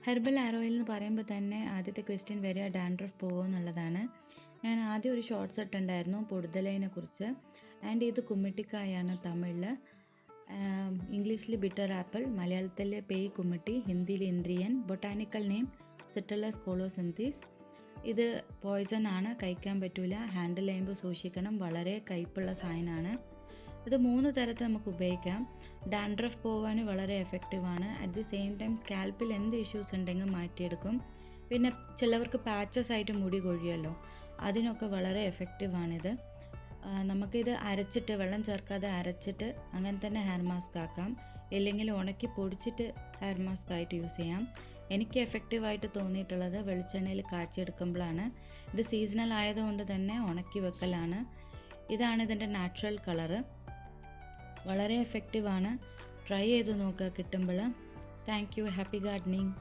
Herbal hair oil എന്ന് പറയുമ്പോൾ തന്നെ ആദ്യത്തെ ക്വസ്റ്റ്യൻ വരിക ഡാൻഡ്രഫ് പോകുമോ എന്നുള്ളതാണ്. ഞാൻ ആദ്യം ഒരു ഷോർട്ട്സ് ഇട്ടുണ്ടായിരുന്നു പൊടുതലൈനെ കുറിച്ച്. ആൻഡ് ഇത് കുമ്മിട്ടിക്കായാണ് തമിഴിൽ, ഇംഗ്ലീഷിൽ ബിറ്റർ ആപ്പിൾ, മലയാളത്തിൽ പേയ് കുമ്മിട്ടി, ഹിന്ദിയിൽ ഇന്ദ്രിയൻ, ബൊട്ടാനിക്കൽ നെയിം സിറ്റലസ് കോളോസിന്തീസ്. ഇത് പോയ്സൺ ആണ്, കഴിക്കാൻ പറ്റില്ല, ഹാൻഡിൽ ചെയ്യുമ്പോൾ സൂക്ഷിക്കണം, വളരെ കയ്പുള്ള സാധനമാണ്. ഇത് 3 തരത്തിൽ നമുക്ക് ഉപയോഗിക്കാം. ഡാൻഡ്രഫ് പോവാൻ വളരെ എഫക്റ്റീവാണ്. അറ്റ് ദി സെയിം ടൈം സ്കാൽപ്പിൽ എന്ത് ഇഷ്യൂസ് ഉണ്ടെങ്കിൽ മാറ്റിയെടുക്കും. പിന്നെ ചിലവർക്ക് പാച്ചസ് ആയിട്ട് മുടി കൊഴിയുമല്ലോ, അതിനൊക്കെ വളരെ എഫക്റ്റീവാണിത്. നമുക്കിത് അരച്ചിട്ട്, വെള്ളം ചേർക്കാതെ അരച്ചിട്ട് അങ്ങനെ തന്നെ ഹെയർ മാസ്ക് ആക്കാം, ഇല്ലെങ്കിൽ ഉണക്കി പൊടിച്ചിട്ട് ഹെയർ മാസ്ക് ആയിട്ട് യൂസ് ചെയ്യാം. എനിക്ക് എഫക്റ്റീവായിട്ട് തോന്നിയിട്ടുള്ളത് വെളിച്ചെണ്ണയിൽ കാച്ചിയെടുക്കുമ്പോഴാണ്. ഇത് സീസണൽ ആയതുകൊണ്ട് തന്നെ ഉണക്കി വെക്കലാണ്. ഇതാണ് ഇതിൻ്റെ നാച്ചുറൽ കളറ്. വളരെ എഫക്റ്റീവാണ്. ട്രൈ ചെയ്ത് നോക്കുക കിട്ടുമ്പോൾ. Thank you. Happy gardening.